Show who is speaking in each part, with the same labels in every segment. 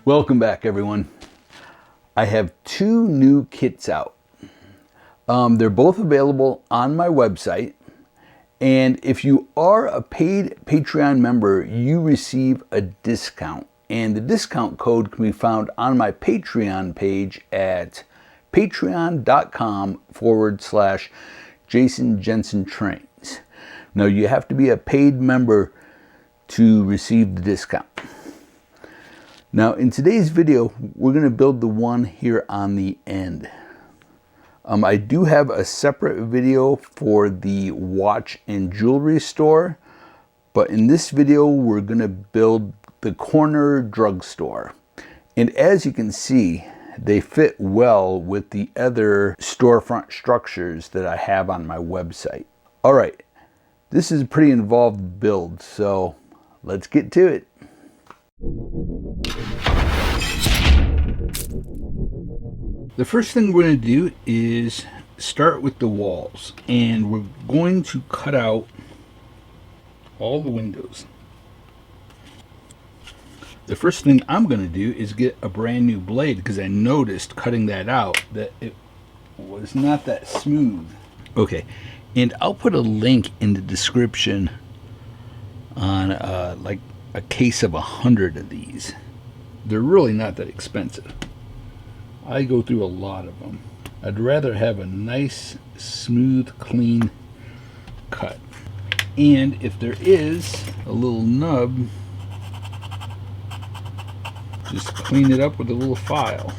Speaker 1: Welcome back, everyone. I have two new kits out. They're both available on my website. And if you are a paid Patreon member, you receive a discount. And the discount code can be found on my Patreon page at patreon.com/Jason Jensen Trains. Now, you have to be a paid member to receive the discount. Now, in today's video, we're going to build the one here on the end. I do have a separate video for the watch and jewelry store, but in this video, we're going to build the corner drugstore. And as you can see, they fit well with the other storefront structures that I have on my website. All right, this is a pretty involved build, so let's get to it. The first thing we're going to do is start with the walls, and we're going to cut out all the windows. The first thing I'm going to do is get a brand new blade, because I noticed cutting that out that it was not that smooth. Okay, and I'll put a link in the description on like a case of 100 of these. They're really not that expensive. I go through a lot of them. I'd rather have a nice, smooth, clean cut. And if there is a little nub, just clean it up with a little file.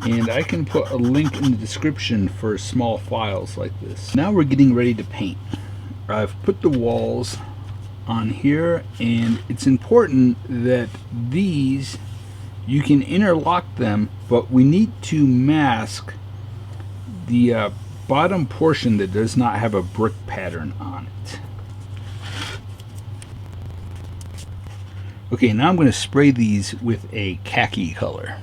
Speaker 1: And I can put a link in the description for small files like this. Now we're getting ready to paint. I've put the walls on here, and it's important that these, you can interlock them, but we need to mask the bottom portion that does not have a brick pattern on it. Okay, now I'm going to spray these with a khaki color.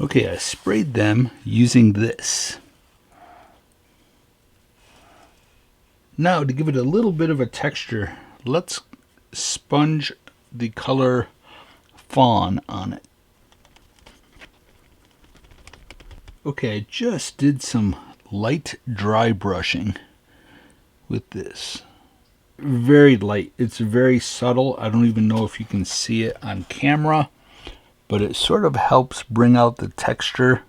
Speaker 1: Okay, I sprayed them using this. Now, to give it a little bit of a texture, let's sponge the color fawn on it. Okay, I just did some light dry brushing with this. Very light. It's very subtle. I don't even know if you can see it on camera, but it sort of helps bring out the texture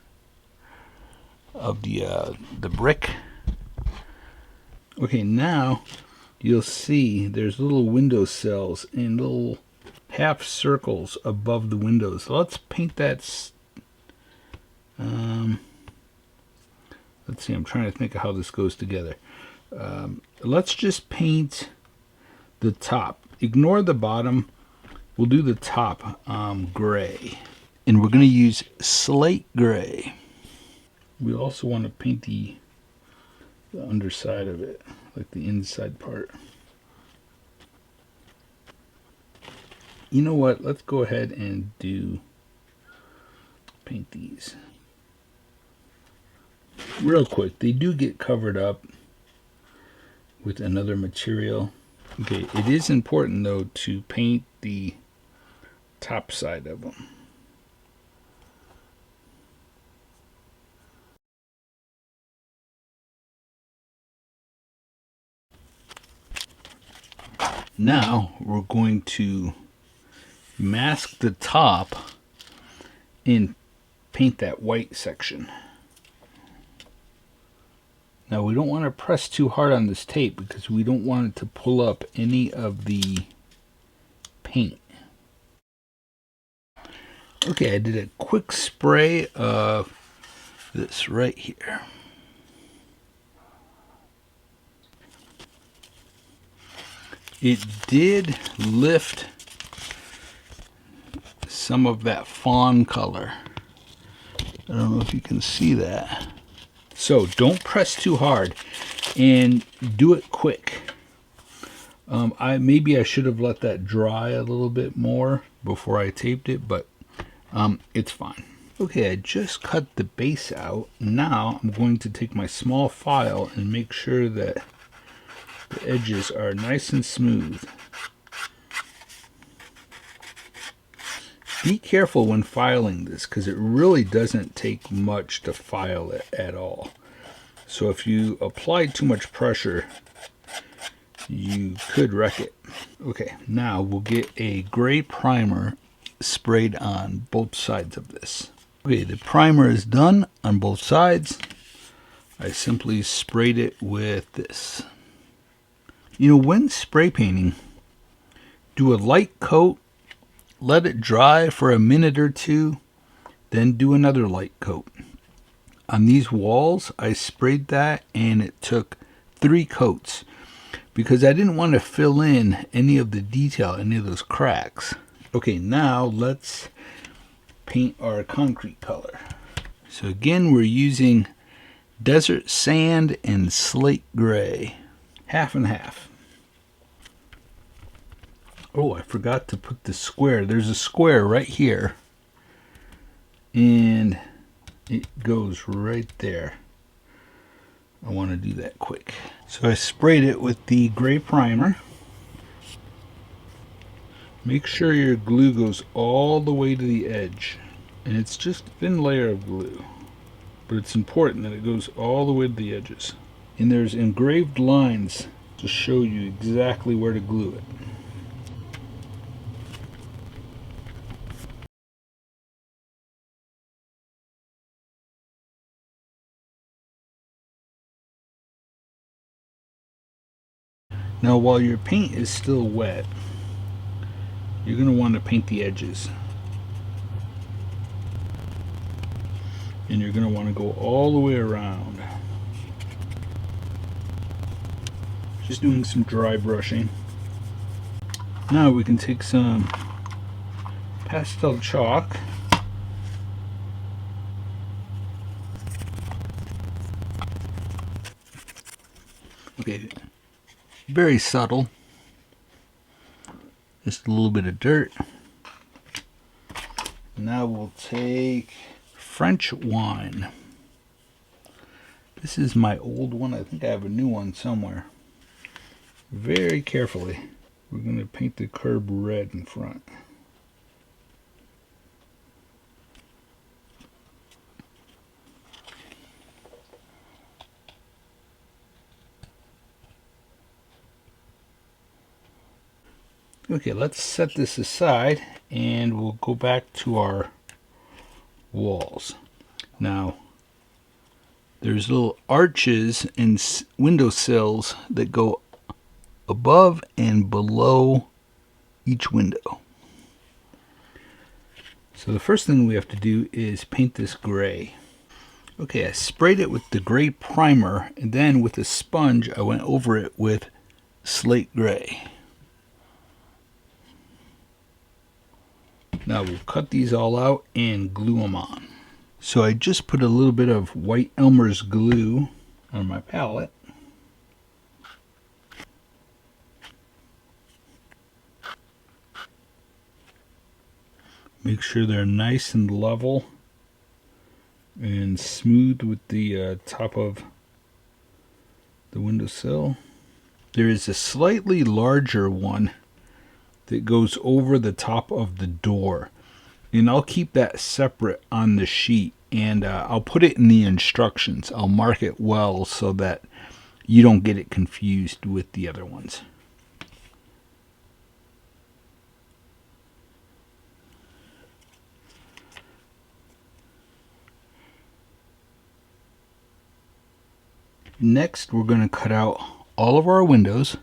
Speaker 1: of the brick. Okay, now you'll see there's little window sills and little half circles above the windows. So let's paint that. Let's see, I'm trying to think of how this goes together. Let's just paint the top. Ignore the bottom. We'll do the top gray. And we're going to use slate gray. We also want to paint the underside of it, like the inside part. You know what? Let's go ahead and paint these real quick. They do get covered up with another material. Okay, it is important though to paint the top side of them. Now we're going to mask the top and paint that white section. Now we don't want to press too hard on this tape because we don't want it to pull up any of the paint. Okay, I did a quick spray of this right here. It did lift some of that fawn color. I don't know if you can see that. So don't press too hard and do it quick. Maybe I should have let that dry a little bit more before I taped it, but it's fine. Okay, I just cut the base out. Now I'm going to take my small file and make sure that the edges are nice and smooth. Be careful when filing this, because it really doesn't take much to file it at all. So if you apply too much pressure, you could wreck it. Okay, now we'll get a gray primer sprayed on both sides of this. Okay, the primer is done on both sides. I simply sprayed it with this. You know, when spray painting, do a light coat, let it dry for a minute or two, then do another light coat. On these walls, I sprayed that and it took 3 coats because I didn't want to fill in any of the detail, any of those cracks. Okay, now let's paint our concrete color. So again, we're using desert sand and slate gray, half and half. Oh, I forgot to put the square. There's a square right here, and it goes right there. I want to do that quick. So I sprayed it with the gray primer. Make sure your glue goes all the way to the edge. And it's just a thin layer of glue. But it's important that it goes all the way to the edges. And there's engraved lines to show you exactly where to glue it. Now while your paint is still wet, you're going to want to paint the edges. And you're going to want to go all the way around. Just doing some dry brushing. Now we can take some pastel chalk. Okay, very subtle. Just a little bit of dirt. Now we'll take French wine. This is my old one. I think I have a new one somewhere. Very carefully, we're going to paint the curb red in front. Okay, let's set this aside and we'll go back to our walls. Now, there's little arches and window sills that go above and below each window. So the first thing we have to do is paint this gray. Okay, I sprayed it with the gray primer, and then with a sponge I went over it with slate gray. Now we'll cut these all out and glue them on. So I just put a little bit of white Elmer's glue on my palette. Make sure they're nice and level and smooth with the top of the windowsill. There is a slightly larger one that goes over the top of the door, and I'll keep that separate on the sheet, and I'll put it in the instructions. I'll mark it well so that you don't get it confused with the other ones. Next, we're going to cut out all of our windows,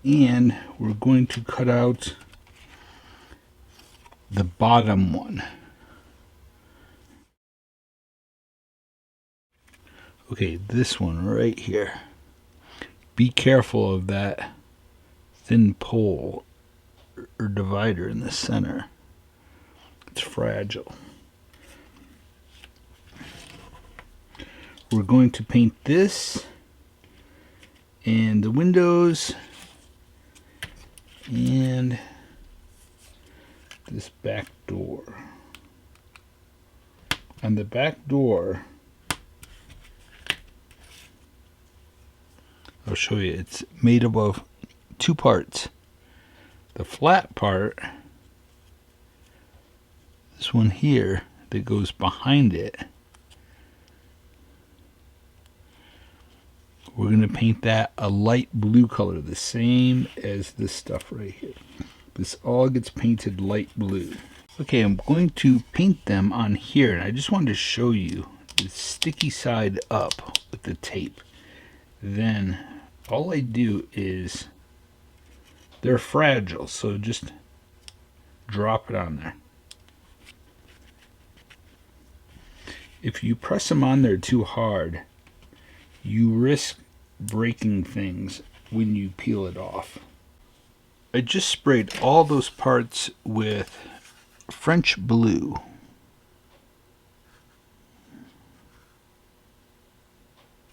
Speaker 1: and we're going to cut out the bottom one. Okay, this one right here. Be careful of that thin pole or divider in the center. It's fragile. We're going to paint this and the windows and this back door. On the back door, I'll show you, it's made up of 2 parts. The flat part this one here that goes behind it, we're going to paint that a light blue color, the same as this stuff right here. This all gets painted light blue. Okay, I'm going to paint them on here, and I just wanted to show you the sticky side up with the tape. Then all I do is, they're fragile, so just drop it on there. If you press them on there too hard, you risk breaking things when you peel it off. I just sprayed all those parts with French blue.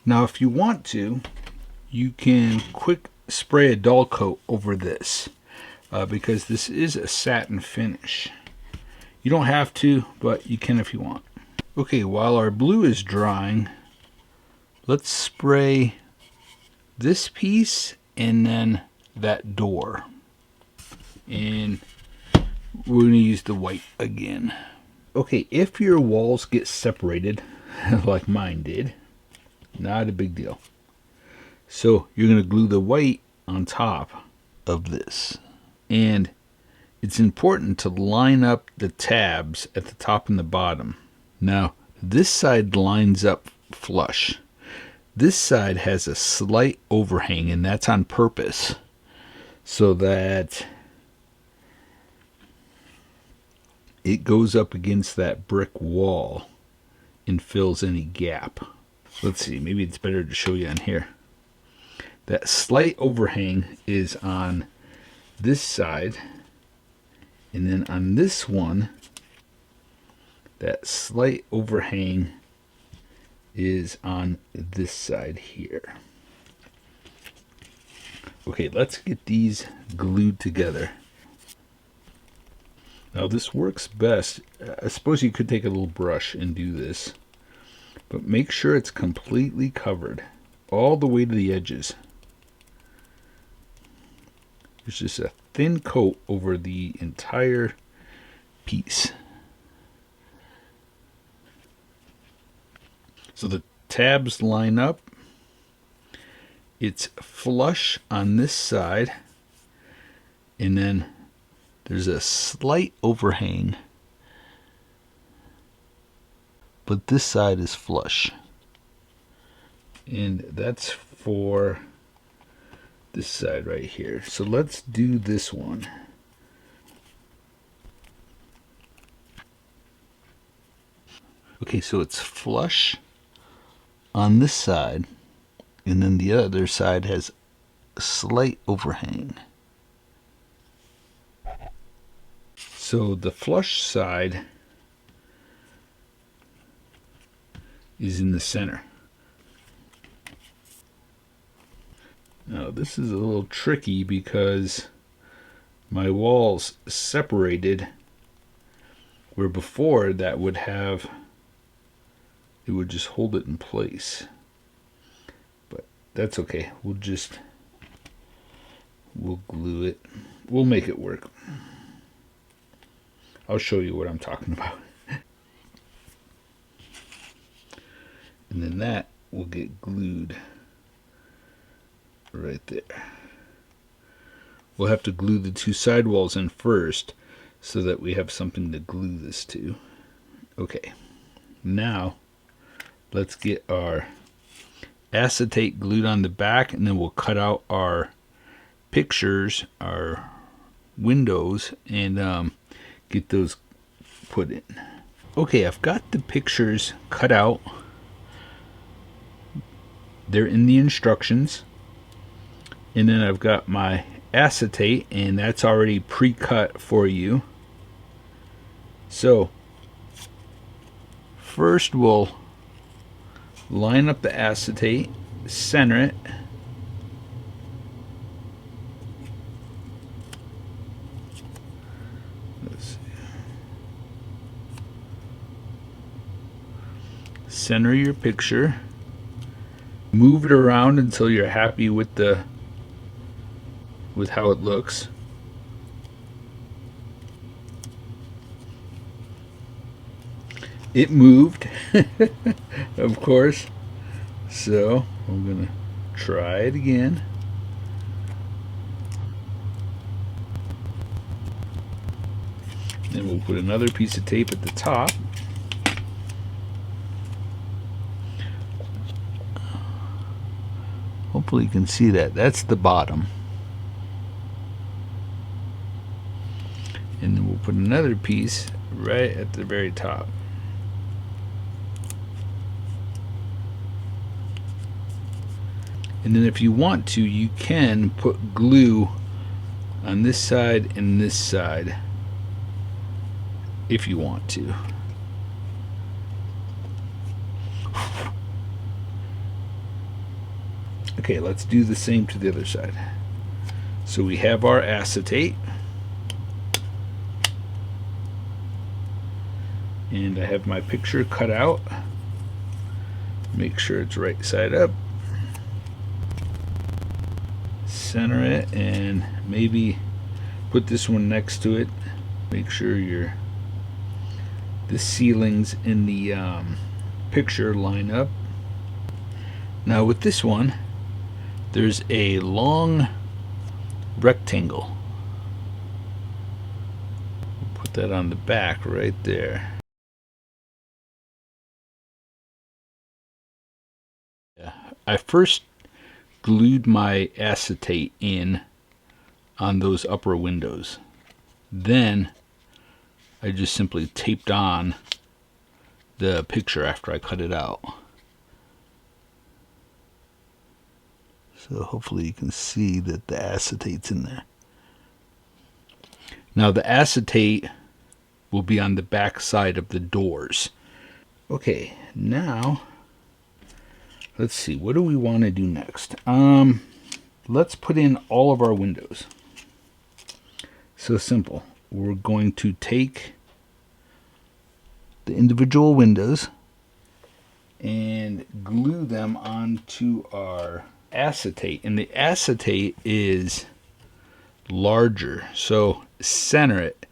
Speaker 1: Now if you want to, you can quick spray a dull coat over this because this is a satin finish. You don't have to, but you can if you want. Okay, while our blue is drying, let's spray this piece and then that door. And we're going to use the white again. Okay, if your walls get separated, like mine did, not a big deal. So you're going to glue the white on top of this. And it's important to line up the tabs at the top and the bottom. Now, this side lines up flush. This side has a slight overhang, and that's on purpose, so that it goes up against that brick wall and fills any gap. Let's see, maybe it's better to show you on here. That slight overhang is on this side, and then on this one, that slight overhang is on this side here. Okay, let's get these glued together. Now this works best. I suppose you could take a little brush and do this, but make sure it's completely covered all the way to the edges. There's just a thin coat over the entire piece. So the tabs line up. It's flush on this side, and then there's a slight overhang, but this side is flush. And that's for this side right here. So let's do this one. Okay, so it's flush on this side, and then the other side has a slight overhang. So the flush side is in the center. Now this is a little tricky because my walls separated, where before that would have, it would just hold it in place. But that's okay. We'll glue it. We'll make it work. I'll show you what I'm talking about. And then that will get glued right there. We'll have to glue the two side walls in first so that we have something to glue this to. Okay, now let's get our acetate glued on the back, and then we'll cut out our pictures, our windows, and get those put in. Okay, I've got the pictures cut out. They're in the instructions. And then I've got my acetate, and that's already pre-cut for you. So first we'll line up the acetate, center it, center your picture, move it around until you're happy with how it looks. it moved, of course. So I'm gonna try it again. Then we'll put another piece of tape at the top. Hopefully you can see that. That's the bottom. And then we'll put another piece right at the very top. And then if you want to, you can put glue on this side and this side if you want to. Okay, let's do the same to the other side. So we have our acetate. And I have my picture cut out. Make sure it's right side up. Center it and maybe put this one next to it. Make sure the ceilings in the picture line up. Now with this one, there's a long rectangle. Put that on the back right there. I first glued my acetate in on those upper windows. Then I just simply taped on the picture after I cut it out. So hopefully you can see that the acetate's in there. Now the acetate will be on the back side of the doors. Okay, now let's see, what do we want to do next? Let's put in all of our windows. So simple. We're going to take the individual windows and glue them onto our acetate. And the acetate is larger, so center it.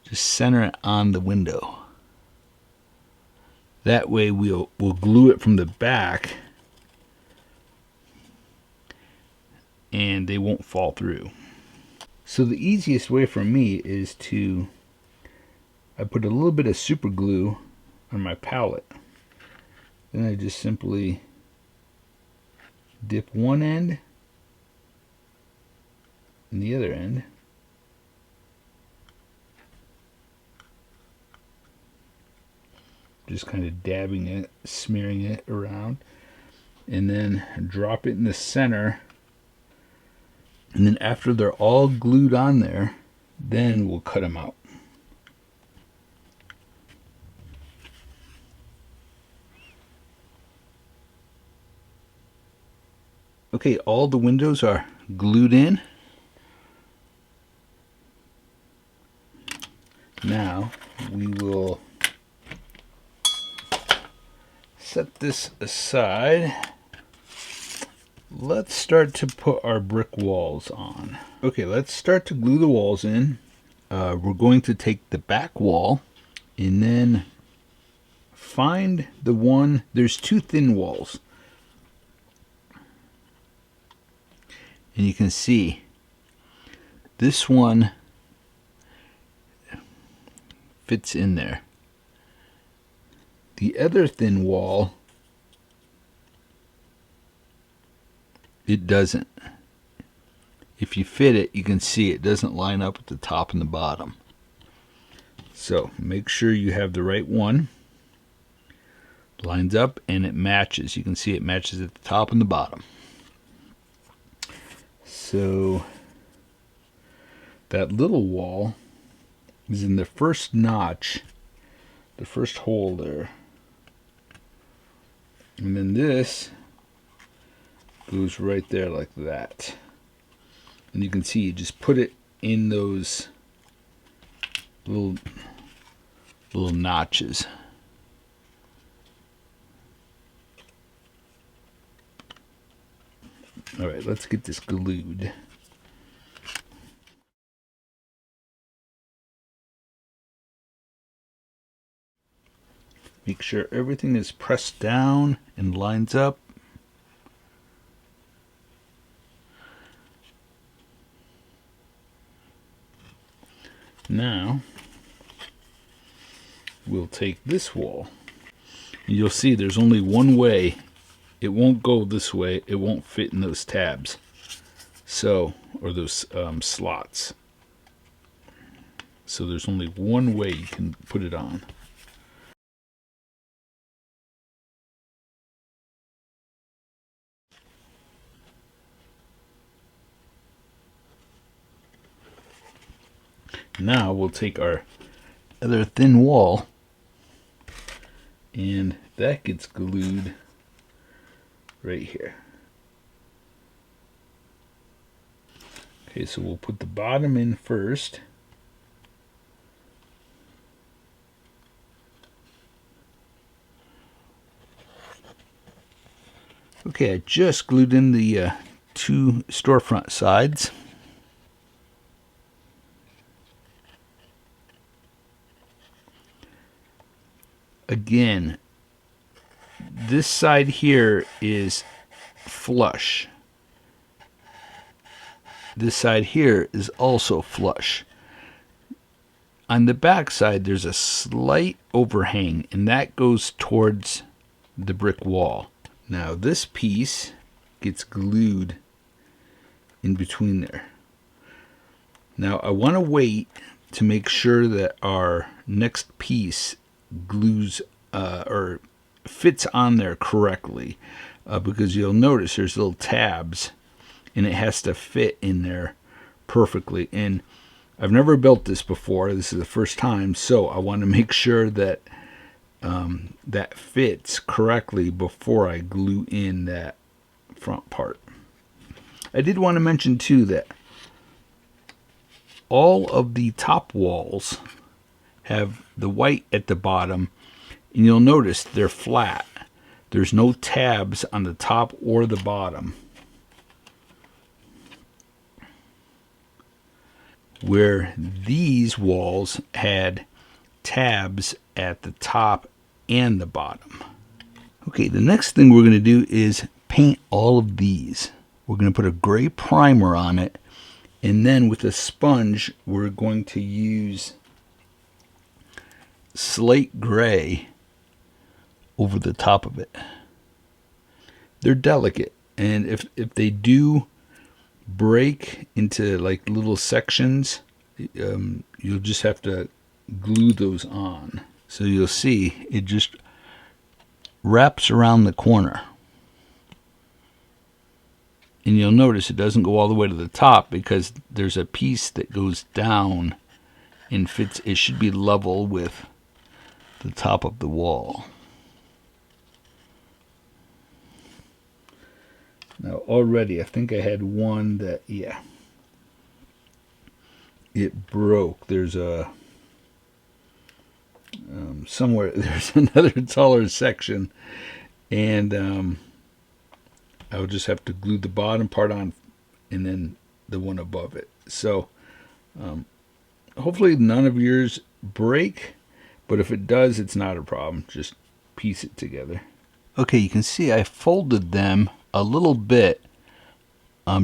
Speaker 1: Just center it on the window. That way we'll glue it from the back and they won't fall through. So the easiest way for me is I put a little bit of super glue on my palette. Then I just simply dip one end and the other end. Just kind of dabbing it, smearing it around, and then drop it in the center. And then after they're all glued on there, then we'll cut them out. Okay, all the windows are glued in. Now we will set this aside. Let's start to put our brick walls on. Okay, let's start to glue the walls in. We're going to take the back wall and then find the one. There's two thin walls. And you can see this one fits in there. The other thin wall, it doesn't. If you fit it, you can see it doesn't line up at the top and the bottom. So make sure you have the right one. Lines up and it matches. You can see it matches at the top and the bottom. So that little wall is in the first notch, the first hole there. And then this goes right there like that. And you can see you just put it in those little notches. All right, let's get this glued. Make sure everything is pressed down and lines up. Now, we'll take this wall. You'll see there's only one way. It won't go this way. It won't fit in those tabs. So, or those slots. So there's only one way you can put it on. Now we'll take our other thin wall, and that gets glued right here. Okay, so we'll put the bottom in first. Okay, I just glued in the two storefront sides. Again, this side here is flush. This side here is also flush. On the back side, there's a slight overhang, and that goes towards the brick wall. Now this piece gets glued in between there. Now I want to wait to make sure that our next piece glues or fits on there correctly, because you'll notice there's little tabs and it has to fit in there perfectly. And I've never built this before. This is the first time, so I want to make sure that that fits correctly before I glue in that front part. I did want to mention too that all of the top walls have the white at the bottom, and you'll notice they're flat. There's no tabs on the top or the bottom. Where these walls had tabs at the top and the bottom. Okay, the next thing we're going to do is paint all of these. We're going to put a gray primer on it, and then with a sponge we're going to use slate gray over the top of it. They're delicate, and if they do break into like little sections, you'll just have to glue those on. So you'll see it just wraps around the corner, and you'll notice it doesn't go all the way to the top because there's a piece that goes down and fits. It should be level with the top of the wall. Now already I think I had one that, yeah, it broke. There's a somewhere there's another taller section, and I'll just have to glue the bottom part on and then the one above it. So hopefully none of yours break, but if it does, it's not a problem. Just piece it together. Okay, you can see I folded them a little bit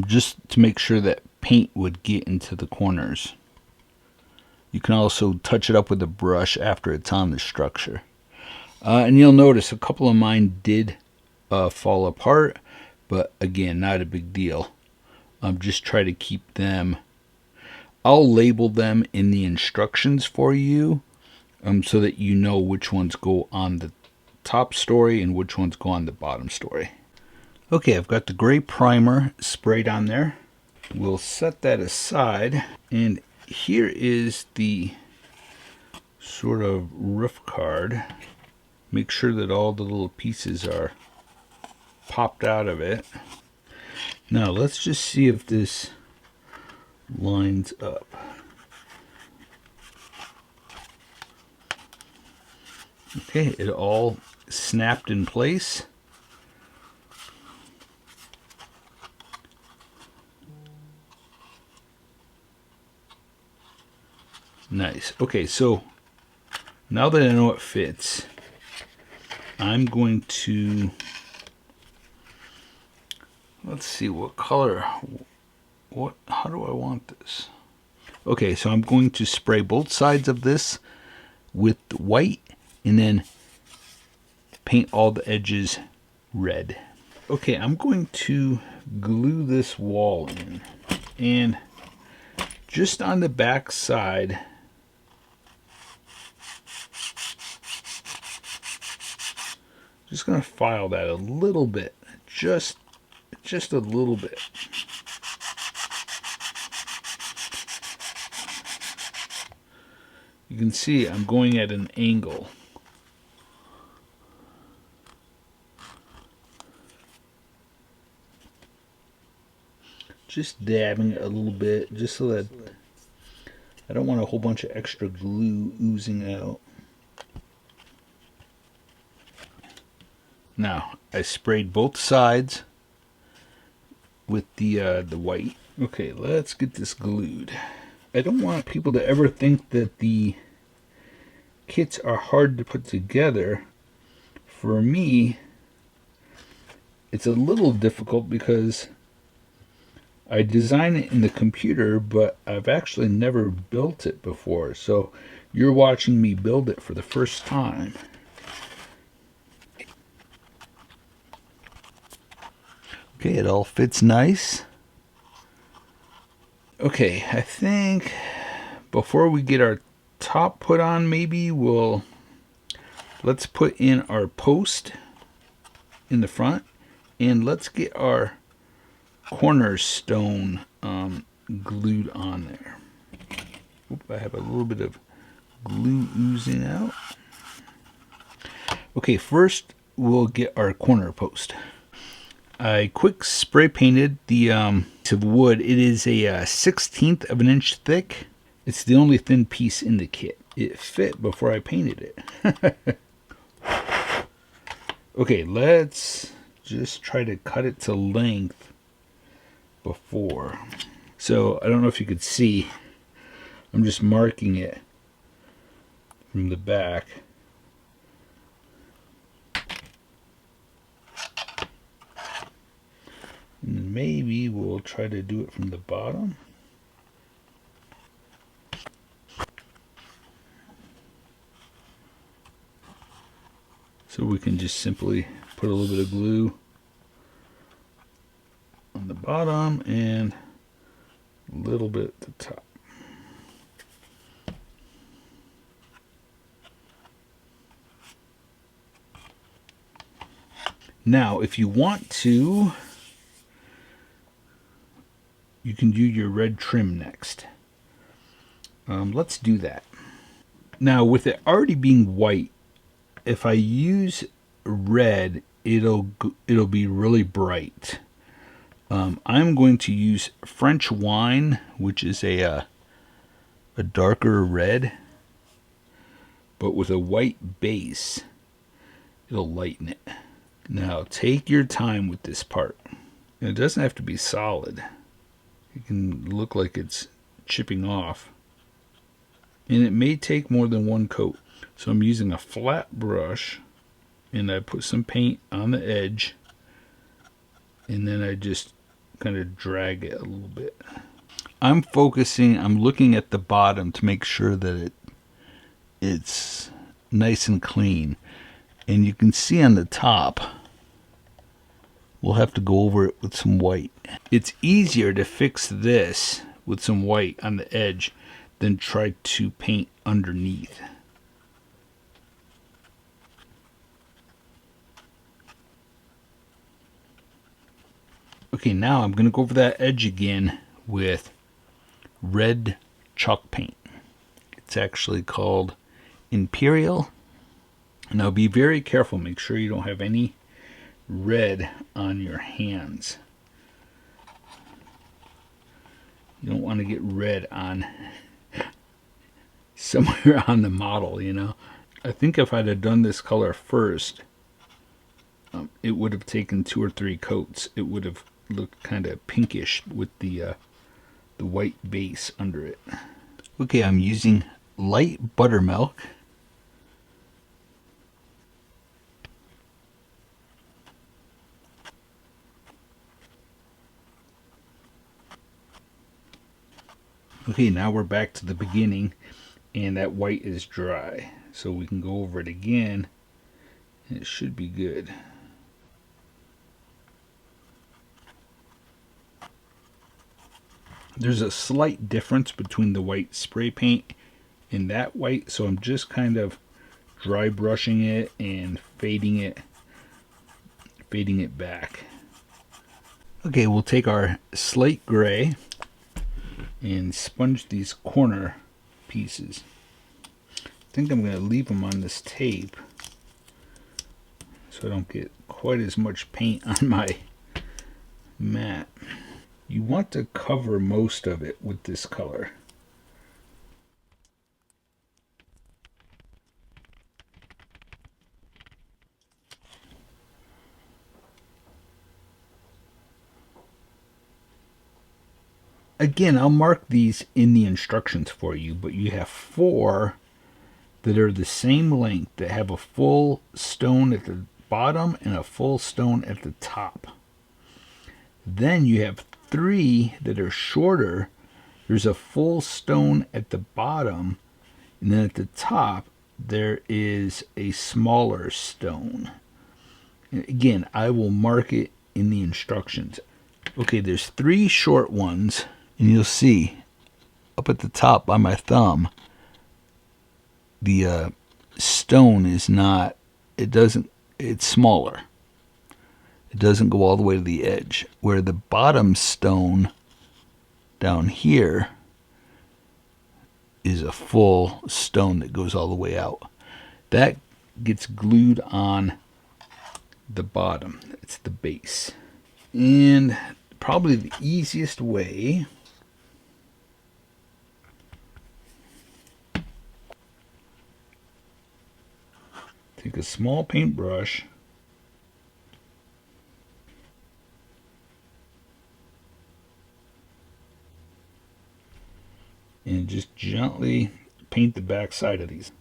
Speaker 1: just to make sure that paint would get into the corners. You can also touch it up with a brush after it's on the structure. And you'll notice a couple of mine did fall apart, but again, not a big deal. Just try to keep them. I'll label them in the instructions for you, so that you know which ones go on the top story and which ones go on the bottom story. Okay, I've got the gray primer sprayed on there. We'll set that aside, and here is the sort of roof card. Make sure that all the little pieces are popped out of it. Now let's just see if this lines up. Okay, it all snapped in place. Nice. Okay, so now that I know it fits, I'm going to, let's see what color, how do I want this? Okay, so I'm going to spray both sides of this with white and then paint all the edges red. Okay, I'm going to glue this wall in, and just on the back side, just going to file that a little bit, just a little bit. You can see I'm going at an angle. Just dabbing it a little bit, just so that I don't want a whole bunch of extra glue oozing out. Now, I sprayed both sides with the white. Okay, let's get this glued. I don't want people to ever think that the kits are hard to put together. For me, it's a little difficult because I design it in the computer, but I've actually never built it before. So you're watching me build it for the first time. Okay, it all fits nice. Okay, I think before we get our top put on, maybe let's put in our post in the front, and let's get our cornerstone glued on there. Oop, I have a little bit of glue oozing out. Okay, first we'll get our corner post. I quick spray painted the piece of wood. It is a 1/16 of an inch thick. It's the only thin piece in the kit. It fit before I painted it. Okay, let's just try to cut it to length before. So I don't know if you could see, I'm just marking it from the back. And maybe we'll try to do it from the bottom. So we can just simply put a little bit of glue on the bottom and a little bit at the top. Now, if you want to, you can do your red trim next. Let's do that. Now, with it already being white, if I use red, it'll be really bright. I'm going to use French wine, which is a darker red, but with a white base, it'll lighten it. Now, take your time with this part. And it doesn't have to be solid. It can look like it's chipping off. And it may take more than one coat. So I'm using a flat brush, and I put some paint on the edge, and then I just kind of drag it a little bit. I'm looking at the bottom to make sure that it's nice and clean. And you can see on the top, we'll have to go over it with some white. It's easier to fix this with some white on the edge than try to paint underneath. Okay, now I'm going to go over that edge again with red chalk paint. It's actually called Imperial. Now be very careful. Make sure you don't have any red on your hands. You don't want to get red on somewhere on the model, you know. I think if I'd have done this color first, it would have taken 2 or 3 coats. It would have looked kind of pinkish with the white base under it. Okay, I'm using light buttermilk. Okay, now we're back to the beginning, and that white is dry. So we can go over it again, and it should be good. There's a slight difference between the white spray paint and that white, so I'm just kind of dry brushing it and fading it back. Okay, we'll take our slate gray and sponge these corner pieces. I think I'm going to leave them on this tape so I don't get quite as much paint on my mat. You want to cover most of it with this color. Again, I'll mark these in the instructions for you, but you have 4 that are the same length, that have a full stone at the bottom and a full stone at the top. Then you have 3 that are shorter. There's a full stone at the bottom, and then at the top there is a smaller stone. And again, I will mark it in the instructions. Okay, there's 3 short ones, and you'll see up at the top by my thumb, the stone is not, it's smaller. It doesn't go all the way to the edge, where the bottom stone down here is a full stone that goes all the way out. That gets glued on the bottom. It's the base. And probably the easiest way, take a small paintbrush and just gently paint the back side of these.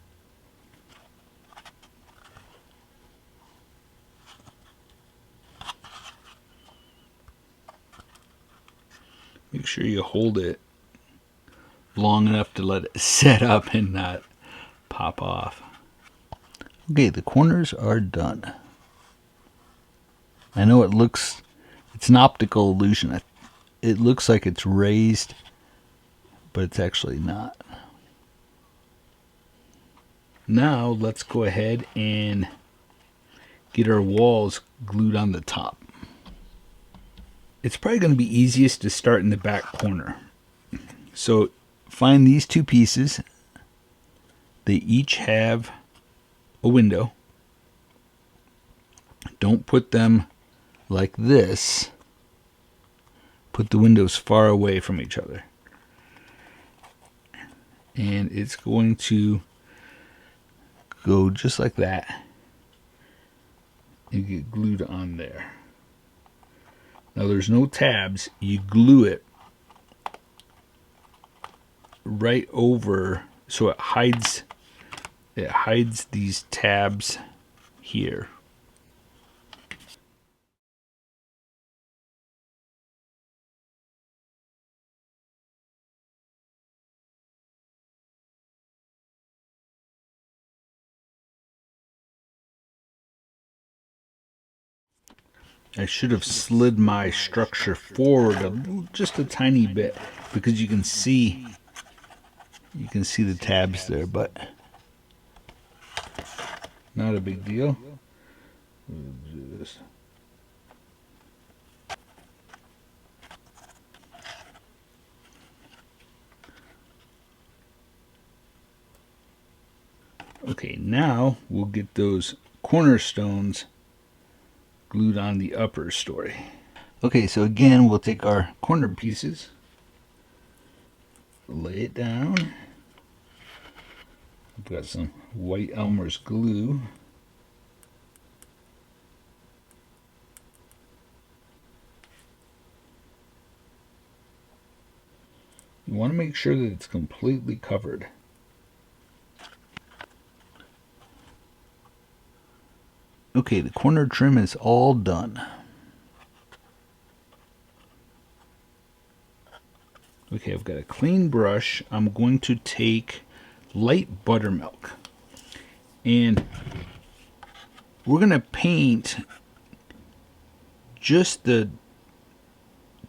Speaker 1: Make sure you hold it long enough to let it set up and not pop off. Okay, the corners are done. I know it's an optical illusion. It looks like it's raised, but it's actually not. Now let's go ahead and get our walls glued on the top. It's probably going to be easiest to start in the back corner. So find these 2 pieces. They each have a window. Don't put them like this. Put the windows far away from each other. And it's going to go just like that and get glued on there. Now there's no tabs. You glue it right over so it hides these tabs here. I should have slid my structure forward just a tiny bit, because you can see the tabs there, but not a big deal. We'll do this. Okay, now we'll get those cornerstones glued on the upper story. Okay, so again, we'll take our corner pieces, lay it down. I've got some white Elmer's glue. You want to make sure that it's completely covered. Okay, the corner trim is all done. Okay, I've got a clean brush. I'm going to take light buttermilk, and we're going to paint just the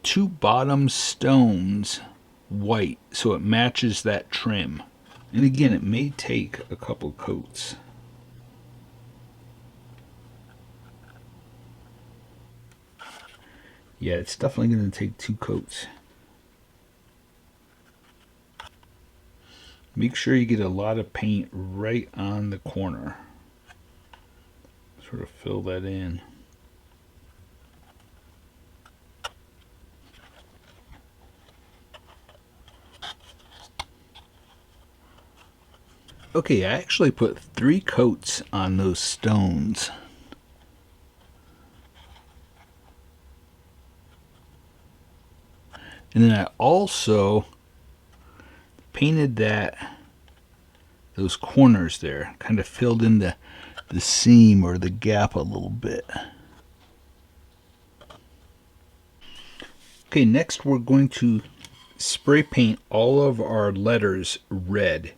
Speaker 1: two bottom stones white so it matches that trim. And again, it may take a couple coats. Yeah, it's definitely going to take 2 coats. Make sure you get a lot of paint right on the corner. Sort of fill that in. Okay, I actually put 3 coats on those stones. And then I also painted those corners there, kind of filled in the seam or the gap a little bit. Okay, next we're going to spray paint all of our letters red.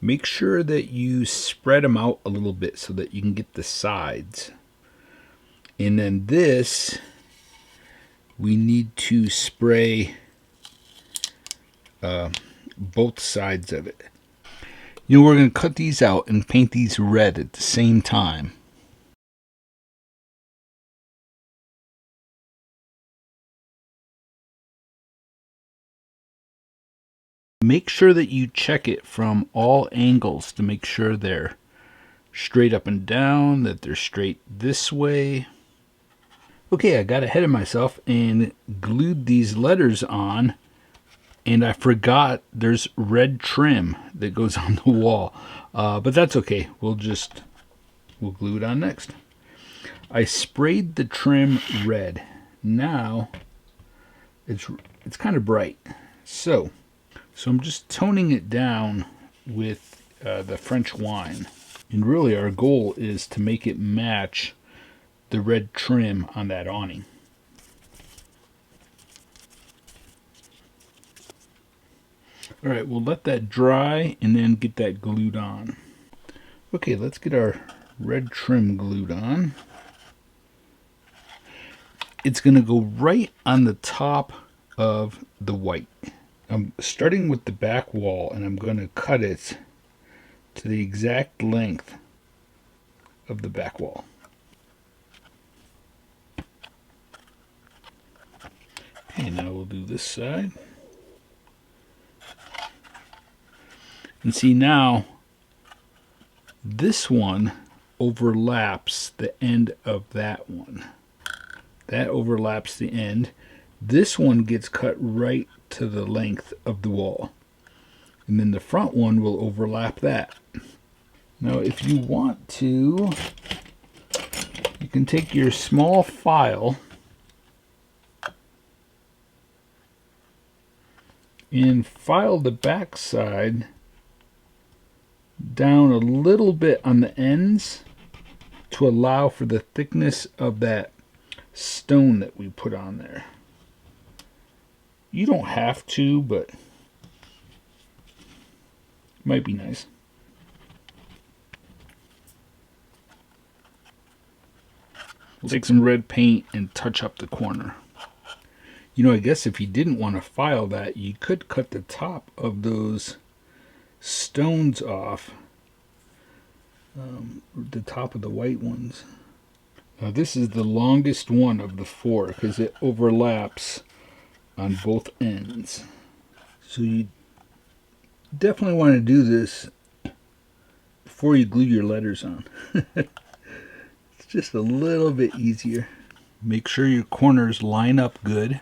Speaker 1: Make sure that you spread them out a little bit so that you can get the sides. And then this, we need to spray both sides of it. You know, we're going to cut these out and paint these red at the same time. Make sure that you check it from all angles to make sure they're straight up and down, that they're straight this way. Okay, I got ahead of myself and glued these letters on, and I forgot there's red trim that goes on the wall. But that's okay. We'll glue it on next. I sprayed the trim red. Now it's kind of bright. So I'm just toning it down with the French wine. And really our goal is to make it match the red trim on that awning. Alright, we'll let that dry and then get that glued on. Okay, let's get our red trim glued on. It's going to go right on the top of the white. I'm starting with the back wall and I'm going to cut it to the exact length of the back wall. Okay, now we'll do this side. And see, now this one overlaps the end of that one. That overlaps the end. This one gets cut right to the length of the wall. And then the front one will overlap that. Now if you want to, you can take your small file and file the back side down a little bit on the ends to allow for the thickness of that stone that we put on there. You don't have to, but it might be nice. We'll take some red paint and touch up the corner. You know, I guess if you didn't want to file that, you could cut the top of those stones off, the top of the white ones. Now this is the longest one of the 4 because it overlaps on both ends. So you definitely want to do this before you glue your letters on. It's just a little bit easier. Make sure your corners line up good.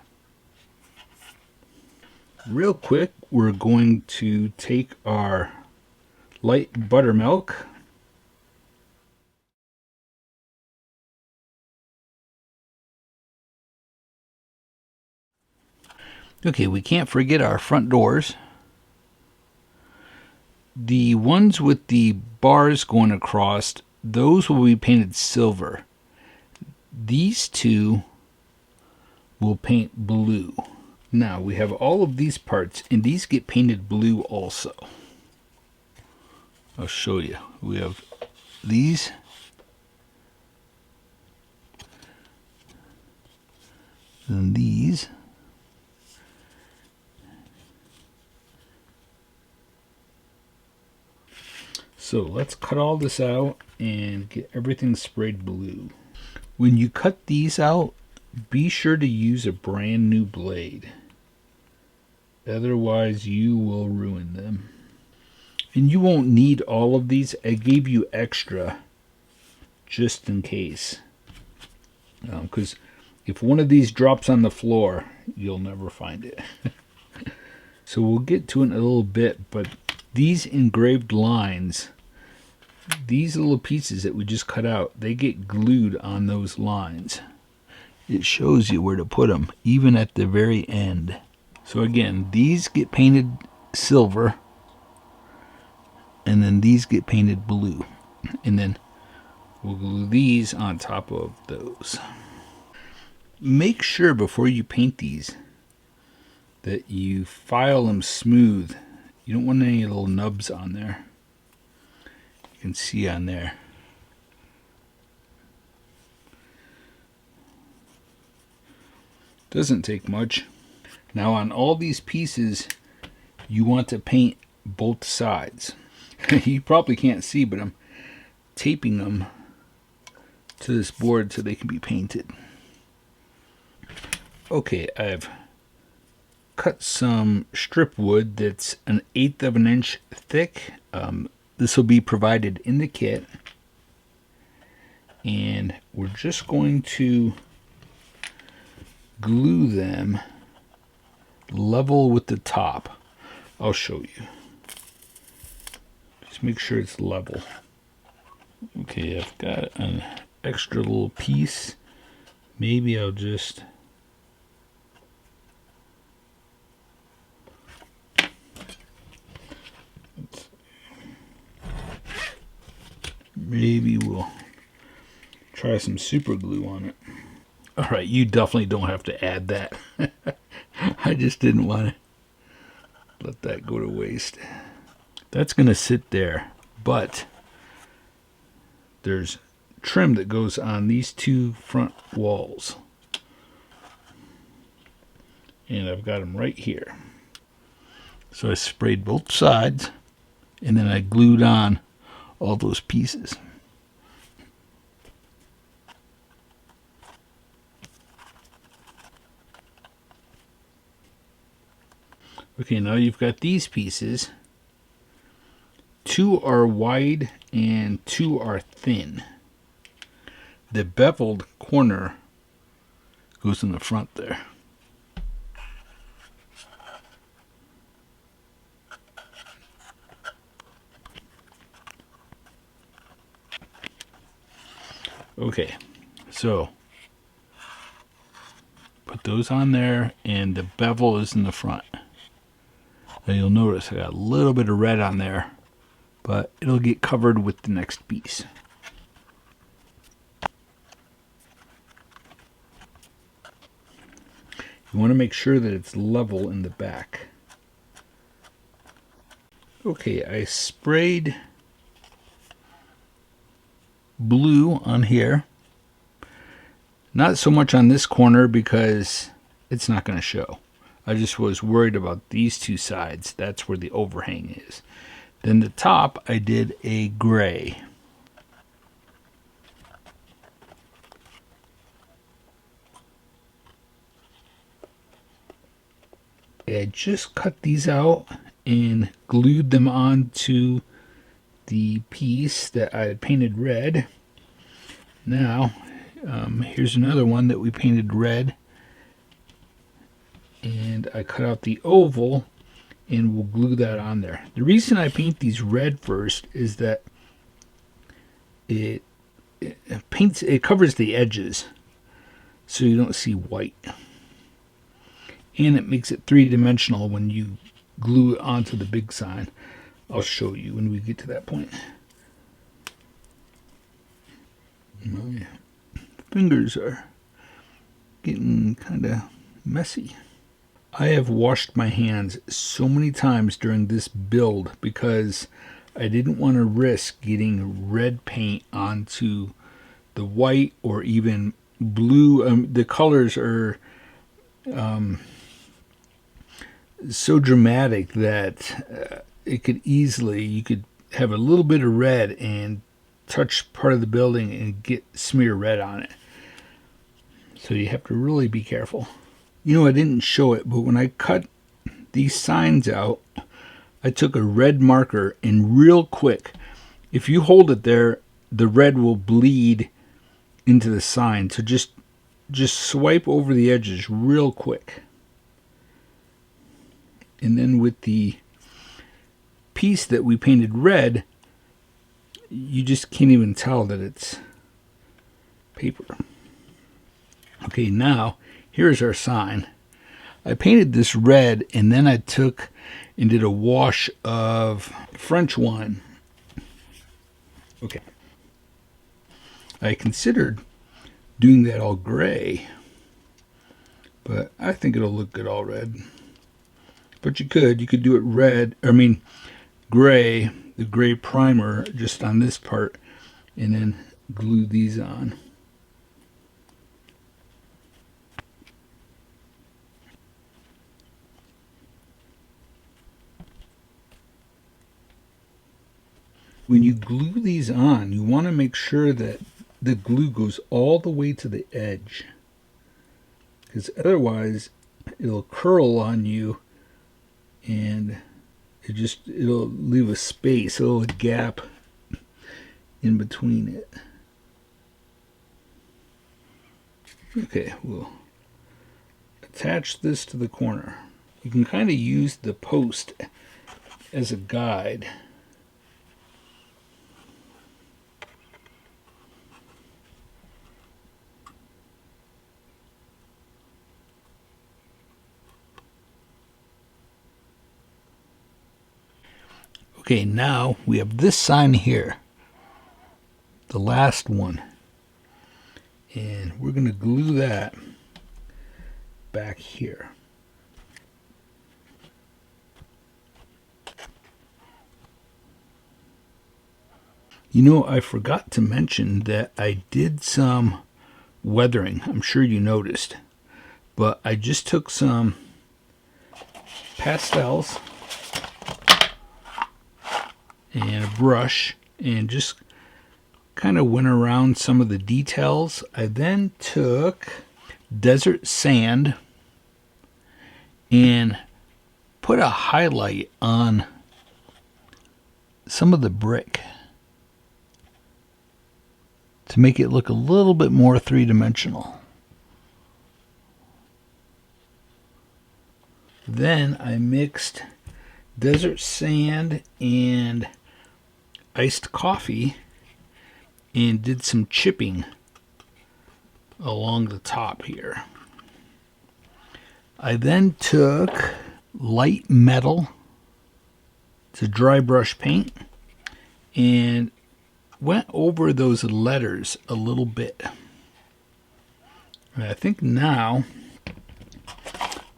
Speaker 1: Real quick, we're going to take our light buttermilk Okay, we can't forget our front doors. The ones with the bars going across, those will be painted silver. These two will paint blue. Now we have all of these parts, and these get painted blue also. I'll show you. We have these. And these. So let's cut all this out and get everything sprayed blue. When you cut these out, be sure to use a brand new blade. Otherwise you will ruin them. And you won't need all of these. I gave you extra just in case. Because if one of these drops on the floor, you'll never find it. So we'll get to it in a little bit, but these engraved lines, these little pieces that we just cut out, they get glued on those lines. It shows you where to put them, even at the very end. So again, these get painted silver, and then these get painted blue. And then we'll glue these on top of those. Make sure before you paint these that you file them smooth. You don't want any little nubs on there. You can see on there. Doesn't take much. Now on all these pieces, you want to paint both sides. You probably can't see, but I'm taping them to this board so they can be painted. Okay, I've cut some strip wood that's 1/8 of an inch thick. This will be provided in the kit. And we're just going to glue them level with the top. I'll show you. Just make sure it's level. Okay, I've got an extra little piece. Maybe I'll just maybe we'll try some super glue on it. All right, you definitely don't have to add that. I just didn't want to let that go to waste. That's going to sit there, but there's trim that goes on these two front walls. And I've got them right here. So I sprayed both sides, and then I glued on all those pieces. Okay, now you've got these pieces. 2 are wide and 2 are thin. The beveled corner goes in the front there. Okay, so put those on there, and the bevel is in the front. Now you'll notice I got a little bit of red on there, but it'll get covered with the next piece. You want to make sure that it's level in the back. Okay, I sprayed blue on here. Not so much on this corner because it's not going to show. I just was worried about these two sides. That's where the overhang is. Then the top, I did a gray. I just cut these out and glued them onto the piece that I had painted red. Now, here's another one that we painted red. And I cut out the oval and we'll glue that on there. The reason I paint these red first is that it covers the edges so you don't see white. And it makes it three-dimensional when you glue it onto the big sign. I'll show you when we get to that point. My fingers are getting kind of messy. I have washed my hands so many times during this build because I didn't want to risk getting red paint onto the white or even blue. The colors are so dramatic that you could have a little bit of red and touch part of the building and get smear red on it. So you have to really be careful. You know, I didn't show it, but when I cut these signs out, I took a red marker and real quick, if you hold it there, the red will bleed into the sign. So just swipe over the edges real quick. And then with the piece that we painted red, you just can't even tell that it's paper. Okay, now here's our sign. I painted this red and then I took and did a wash of French wine. Okay. I considered doing that all gray, but I think it'll look good all red. But you could do it gray, the gray primer just on this part, and then glue these on. When you glue these on, you want to make sure that the glue goes all the way to the edge, because otherwise it'll curl on you and it'll leave a space, a little gap in between it. Okay, we'll attach this to the corner. You can kind of use the post as a guide. Okay, now we have this sign here, the last one, and we're going to glue that back here. You know, I forgot to mention that I did some weathering. I'm sure you noticed, but I just took some pastels and a brush and just kind of went around some of the details. I then took desert sand and put a highlight on some of the brick to make it look a little bit more three-dimensional. Then I mixed desert sand and iced coffee and did some chipping along the top here. I then took light metal to dry brush paint and went over those letters a little bit. And I think now,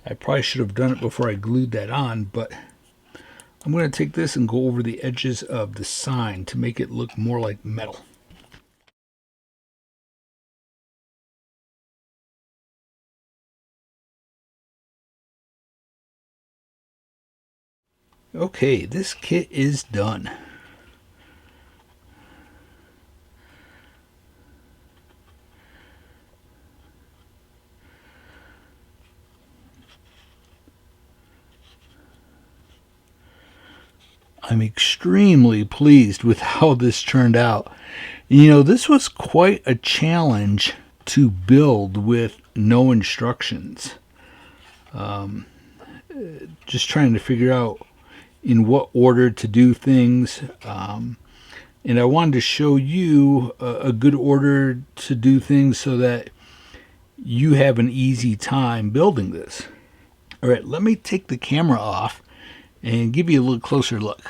Speaker 1: I probably should have done it before I glued that on, but I'm going to take this and go over the edges of the sign to make it look more like metal. Okay, this kit is done. I'm extremely pleased with how this turned out. You know, this was quite a challenge to build with no instructions. Just trying to figure out in what order to do things. And I wanted to show you a good order to do things so that you have an easy time building this. All right, let me take the camera off and give you a little closer look.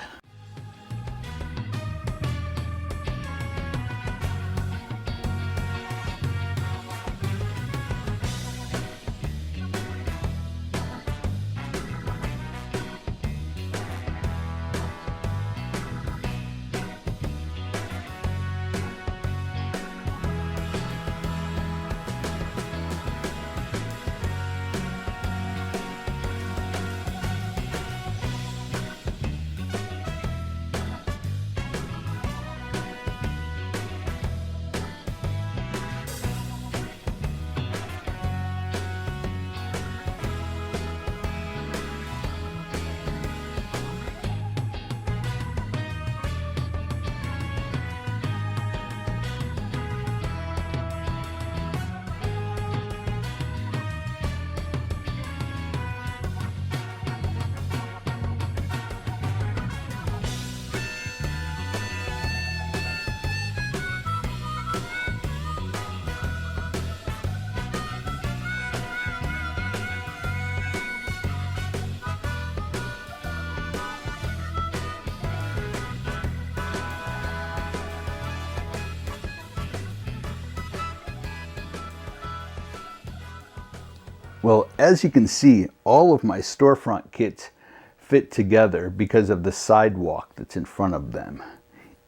Speaker 1: Well, as you can see, all of my storefront kits fit together because of the sidewalk that's in front of them.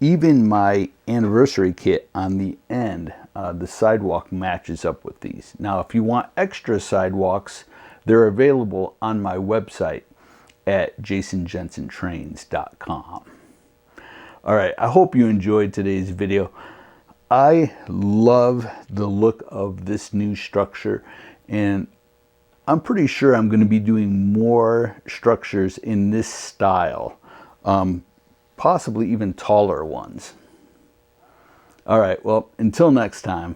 Speaker 1: Even my anniversary kit on the end, the sidewalk matches up with these. Now, if you want extra sidewalks, they're available on my website at jasonjensentrains.com. All right, I hope you enjoyed today's video. I love the look of this new structure, and I'm pretty sure I'm going to be doing more structures in this style, possibly even taller ones. All right, well, until next time,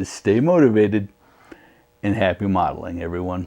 Speaker 1: stay motivated and happy modeling, everyone.